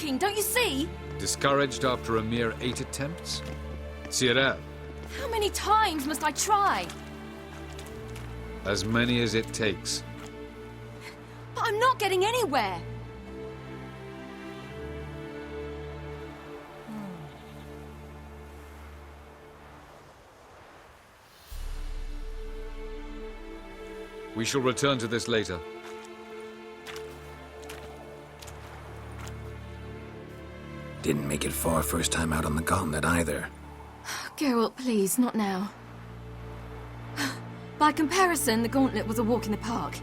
working, don't you see? Discouraged after a mere 8 attempts? Cyril, How many times must I try? as many as it takes. But I'm not getting anywhere. We shall return to this later. Didn't make it far first time out on the gauntlet either. Geralt, please, not now. By comparison, the gauntlet was a walk in the park.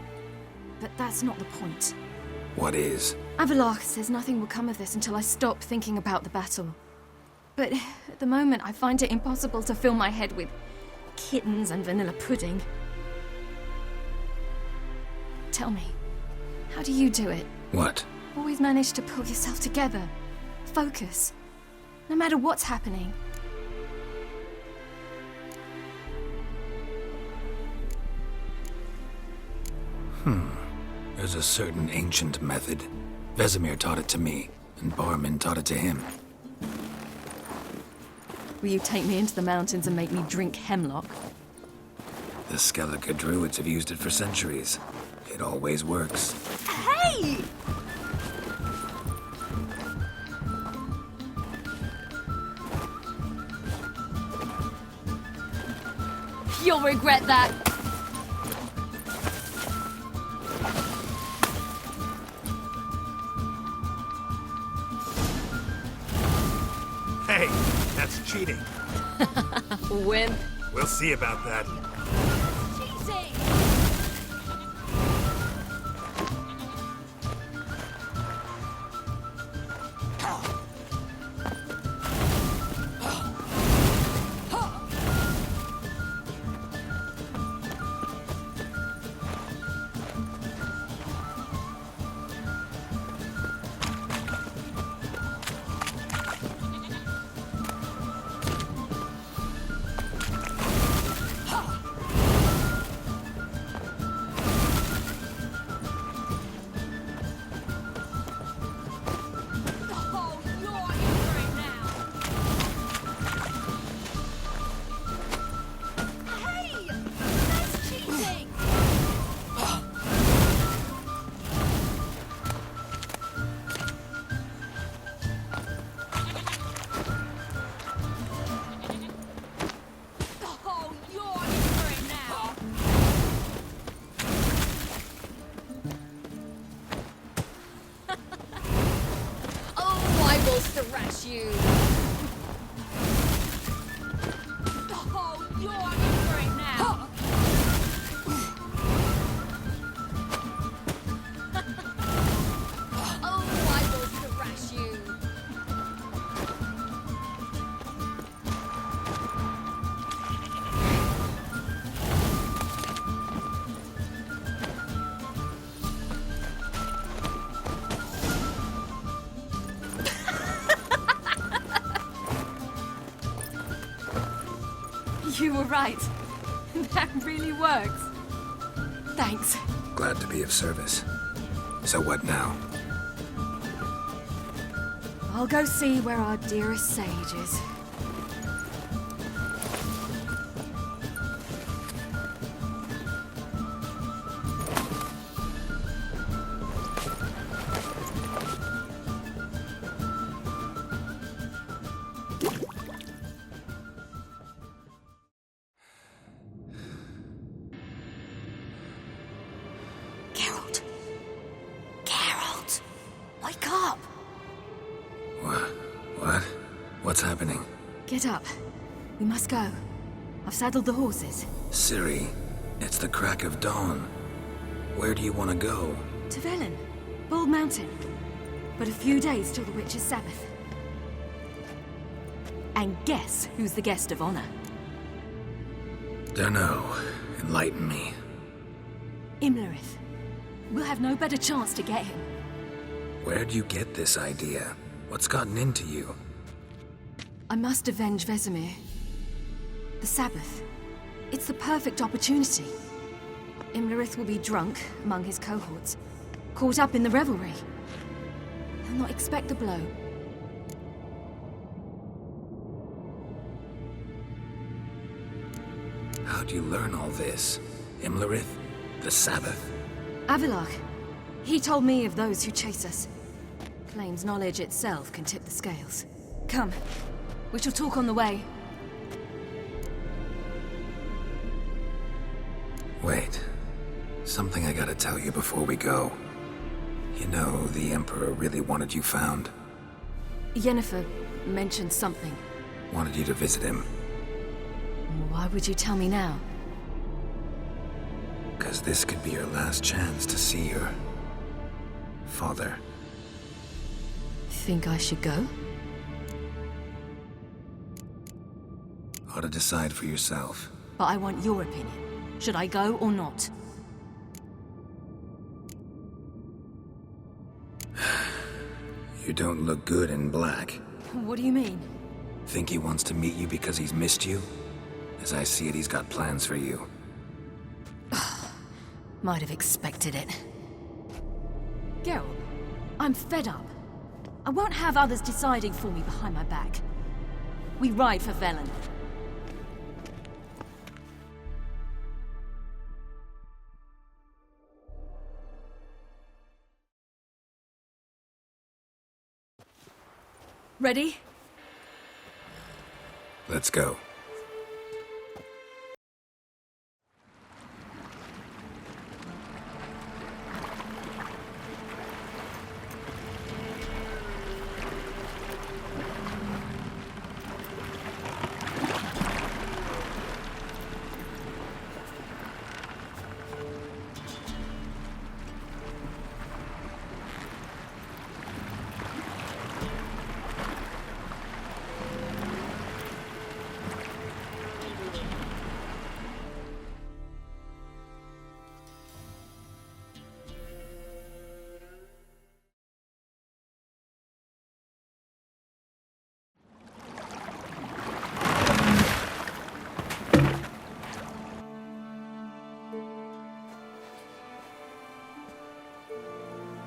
But that's not the point. What is? Avallac'h says nothing will come of this until I stop thinking about the battle. But at the moment, I find it impossible to fill my head with kittens and vanilla pudding. Tell me, how do you do it? What? Always manage to pull yourself together. Focus. No matter what's happening. There's a certain ancient method. Vesemir taught it to me, and Barman taught it to him. Will you take me into the mountains and make me drink hemlock? The Skellige druids have used it for centuries. It always works. Hey! You'll regret that. Hey, that's cheating. Wimp. We'll see about that. Cheating! Thrash you! Oh, you're in for it now! Oh, I will thrash you! You were right. That really works. Thanks. Glad to be of service. So what now? I'll go see where our dearest sage is. Geralt. Geralt! Wake up! What? What's happening? Get up. We must go. I've saddled the horses. Ciri, it's the crack of dawn. Where do you want to go? To Velen. Bald Mountain. But a few days till the Witch's Sabbath. And guess who's the guest of honor? Dunno. Enlighten me. Imlerith. We'll have no better chance to get him. Where'd you get this idea? What's gotten into you? I must avenge Vesemir. The Sabbath. It's the perfect opportunity. Imlerith will be drunk among his cohorts, caught up in the revelry. I'll not expect a blow. How'd you learn all this? Imlerith? The Sabbath? Avilark. He told me of those who chase us. Claims knowledge itself can tip the scales. Come. We shall talk on the way. Wait. Something I gotta tell you before we go. You know, the Emperor really wanted you found. Yennefer mentioned something. Wanted you to visit him. Why would you tell me now? 'Cause this could be your last chance to see your... father. Think I should go? Ought to decide for yourself. But I want your opinion. Should I go or not? You don't look good in black. What do you mean? Think he wants to meet you because he's missed you? As I see it, he's got plans for you. Might have expected it. Geralt, I'm fed up. I won't have others deciding for me behind my back. We ride for Velen. Ready? Let's go.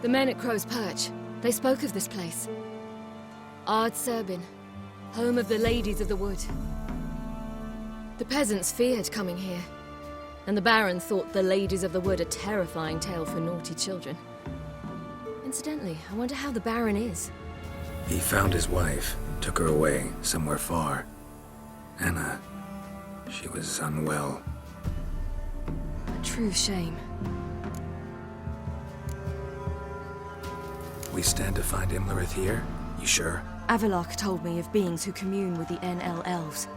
The men at Crow's Perch, they spoke of this place. Ard Serbin, home of the Ladies of the Wood. The peasants feared coming here, and the Baron thought the Ladies of the Wood a terrifying tale for naughty children. Incidentally, I wonder how the Baron is. He found his wife, took her away, somewhere far. Anna, she was unwell. A true shame. We stand to find Imlerith here? You sure? Avilark told me of beings who commune with the NL elves.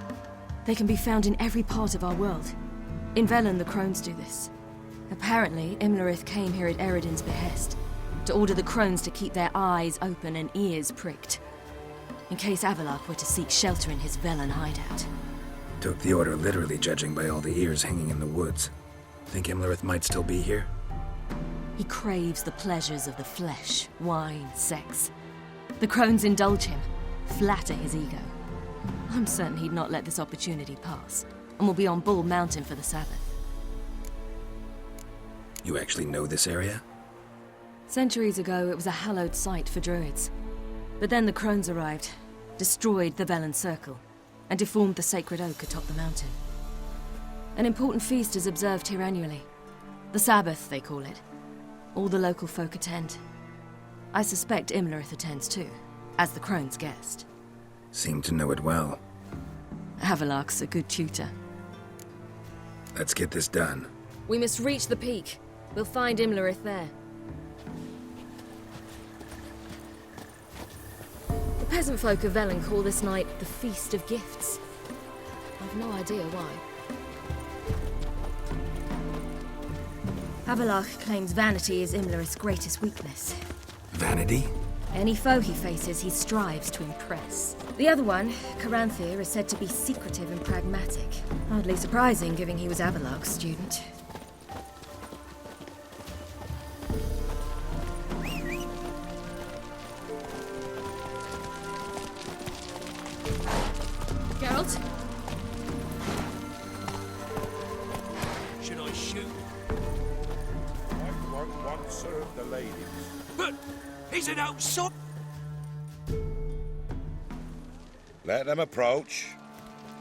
They can be found in every part of our world. In Velen, the crones do this. Apparently, Imlerith came here at Eredin's behest, to order the crones to keep their eyes open and ears pricked, in case Avilark were to seek shelter in his Velen hideout. Took the order literally, judging by all the ears hanging in the woods. Think Imlerith might still be here? He craves the pleasures of the flesh, wine, sex. The crones indulge him, flatter his ego. I'm certain he'd not let this opportunity pass, and will be on Bull Mountain for the Sabbath. You actually know this area? Centuries ago, it was a hallowed site for druids. But then the crones arrived, destroyed the Velen Circle, and deformed the sacred oak atop the mountain. An important feast is observed here annually. The Sabbath, they call it. All the local folk attend. I suspect Imlerith attends too, as the crone's guest. Seem to know it well. Avilark's a good tutor. Let's get this done. We must reach the peak. We'll find Imlerith there. The peasant folk of Velen call this night the Feast of Gifts. I've no idea why. Avilark claims vanity is Imlerith's greatest weakness. Vanity? Any foe he faces, he strives to impress. The other one, Caranthir, is said to be secretive and pragmatic. Hardly surprising, given he was Avilark's student. Geralt? Should I shoot? I won't serve the ladies. But he's an outside. Let them approach.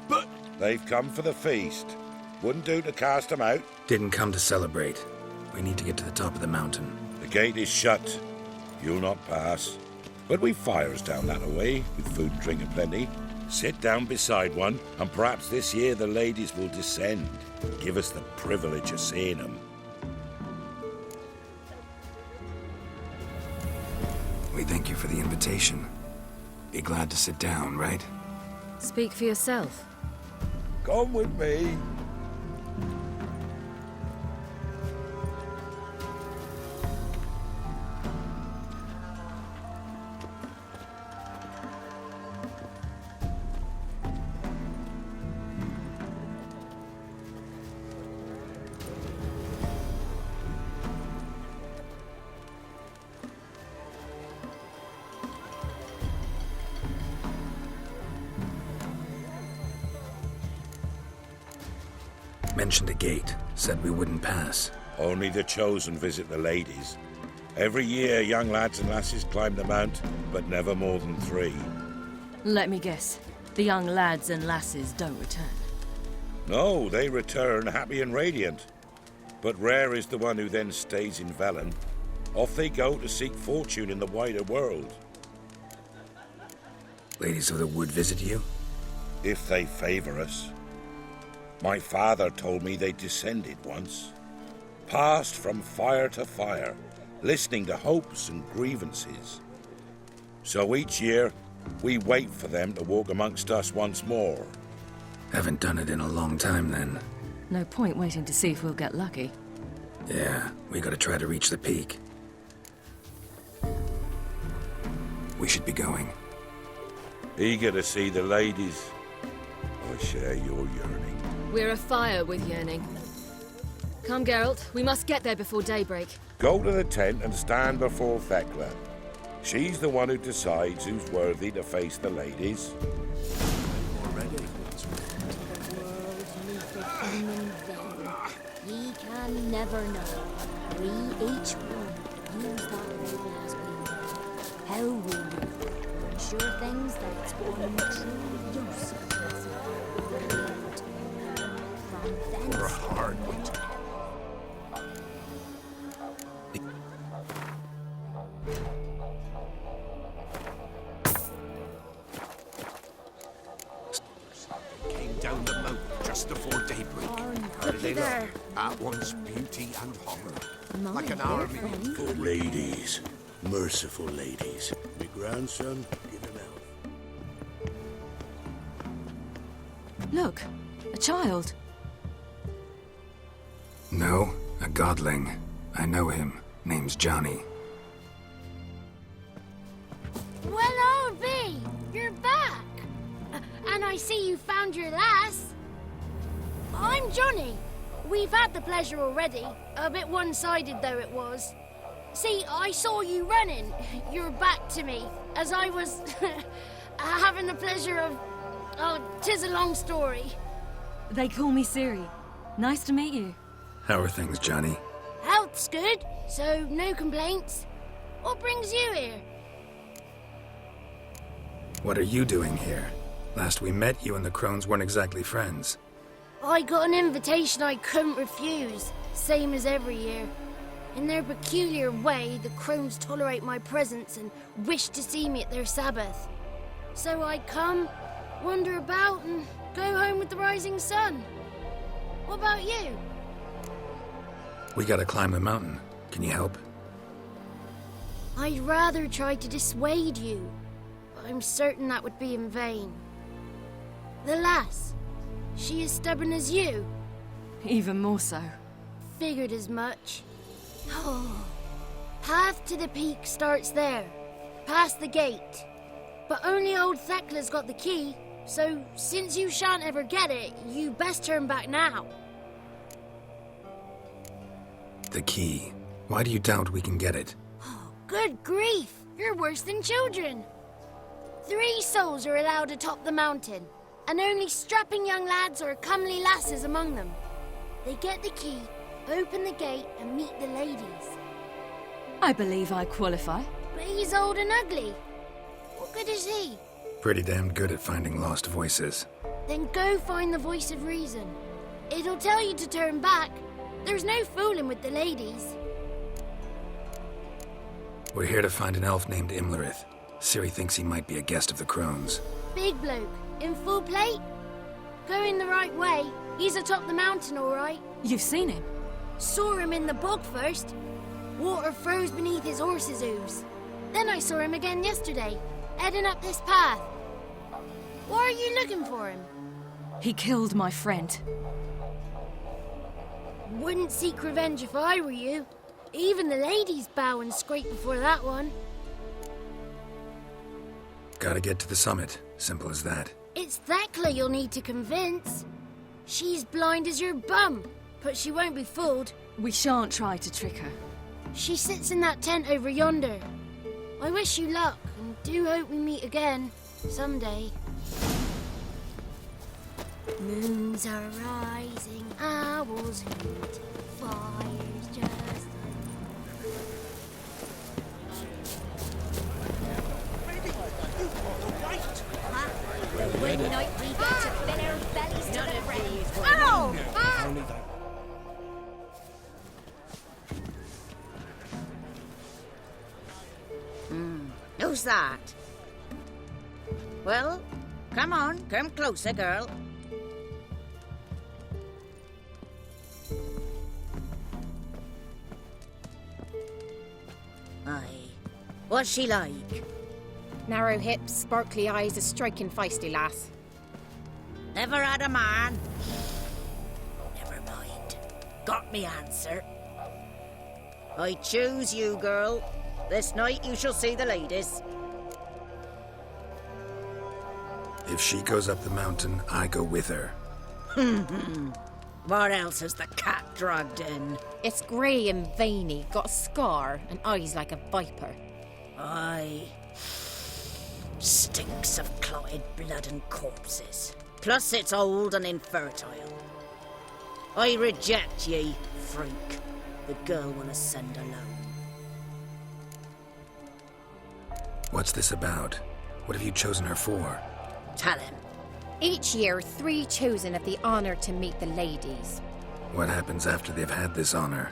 But They've come for the feast. Wouldn't do to cast them out. Didn't come to celebrate. We need to get to the top of the mountain. The gate is shut. You'll not pass. But we've fires down that way, with food and drink aplenty. Sit down beside one, and perhaps this year the ladies will descend. Give us the privilege of seeing them. We thank you for the invitation. Be glad to sit down, right? Speak for yourself. Come with me. Mentioned a gate. Said we wouldn't pass. Only the chosen visit the ladies. Every year, young lads and lasses climb the mount, but never more than 3. Let me guess. The young lads and lasses don't return. No, they return happy and radiant. But rare is the one who then stays in Velen. Off they go to seek fortune in the wider world. Ladies of the Wood visit you? If they favor us. My father told me they descended once. Passed from fire to fire, listening to hopes and grievances. So each year, we wait for them to walk amongst us once more. Haven't done it in a long time then. No point waiting to see if we'll get lucky. Yeah, we gotta try to reach the peak. We should be going. Eager to see the ladies. I share your yearning. We're afire with yearning. Come, Geralt. We must get there before daybreak. Go to the tent and stand before Thekla. She's the one who decides who's worthy to face the ladies. already. Ye can never know. We each one use that label as we know. How we do. Sure things that's one true use of this world. From We're thence hard with came down the mountain just before daybreak. How did they look? At once beauty and horror. Like an army full of Ladies. Merciful ladies. My grandson, give him out. Look, a child. No, a godling. I know him. Name's Johnny. Well, old B, you're back. And I see you found your lass. I'm Johnny. We've had the pleasure already. A bit one-sided though it was. See, I saw you running. Your back to me, as I was having the pleasure of... Oh, 'tis a long story. They call me Ciri. Nice to meet you. How are things, Johnny? Health's good, so no complaints. What brings you here? What are you doing here? Last we met, you and the Crones weren't exactly friends. I got an invitation I couldn't refuse, same as every year. In their peculiar way, the Crones tolerate my presence and wish to see me at their Sabbath. So I come, wander about, and go home with the rising sun. What about you? We gotta climb the mountain. Can you help? I'd rather try to dissuade you, but I'm certain that would be in vain. The lass, she as stubborn as you? Even more so. Figured as much. Oh. Path to the peak starts there, past the gate. But only old Thekla's got the key, so since you shan't ever get it, you best turn back now. The key. Why do you doubt we can get it? Good grief, you're worse than children. 3 souls are allowed atop the mountain, and only strapping young lads or comely lasses among them. They get the key, open the gate, and meet the ladies. I believe I qualify. But he's old and ugly. What good is he? Pretty damn good at finding lost voices. Then go find the voice of reason. It'll tell you to turn back. There's no fooling with the ladies. We're here to find an elf named Imlerith. Ciri thinks he might be a guest of the crones. Big bloke, in full plate. Going the right way. He's atop the mountain, all right. You've seen him? Saw him in the bog first. Water froze beneath his horse's hooves. Then I saw him again yesterday, heading up this path. Why are you looking for him? He killed my friend. Wouldn't seek revenge if I were you. Even the ladies bow and scrape before that one. Gotta get to the summit. Simple as that. It's Thekla you'll need to convince. She's blind as your bum, but she won't be fooled. We shan't try to trick her. She sits in that tent over yonder. I wish you luck, and do hope we meet again, someday. Moons are rising, owls hoot, fire's just... The one night we get to fill our bellies to the brim. Ow! Who's that? Well, come on, come closer, girl. Aye. What's she like? Narrow hips, sparkly eyes, a striking feisty lass. Never had a man? Never mind. Got me answer. I choose you, girl. This night you shall see the ladies. If she goes up the mountain, I go with her. What else has the cat dragged in? It's grey and veiny, got a scar, and eyes like a viper. Aye. Stinks of clotted blood and corpses. Plus it's old and infertile. I reject ye, freak. The girl will ascend alone. What's this about? What have you chosen her for? Tell him. Each year, 3 chosen have the honour to meet the ladies. What happens after they've had this honor?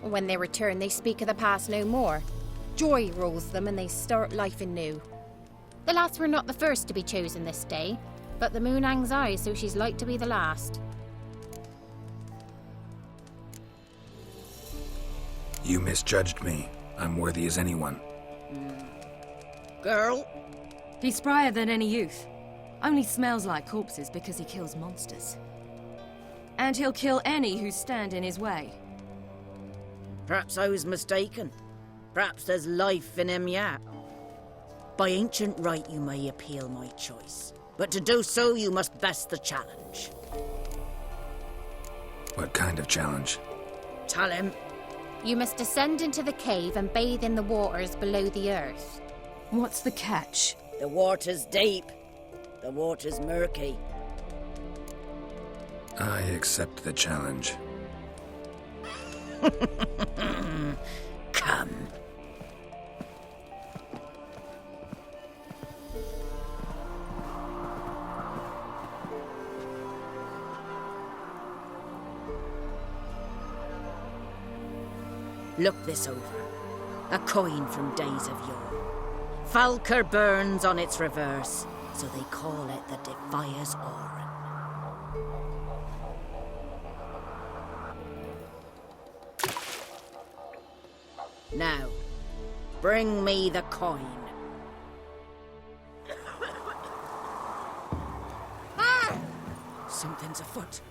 When they return, they speak of the past no more. Joy rules them and they start life anew. The lass were not the first to be chosen this day, but the moon hangs high, so she's like to be the last. You misjudged me. I'm worthy as anyone. Girl? He's sprier than any youth. Only smells like corpses because he kills monsters. And he'll kill any who stand in his way. Perhaps I was mistaken. Perhaps there's life in him yet. By ancient right you may appeal my choice. But to do so you must best the challenge. What kind of challenge? Tell him. You must descend into the cave and bathe in the waters below the earth. What's the catch? The water's deep. The water's murky. I accept the challenge. Come. Look this over. A coin from days of yore. Falker burns on its reverse, so they call it the Defier's Oran. Now, bring me the coin. Something's afoot.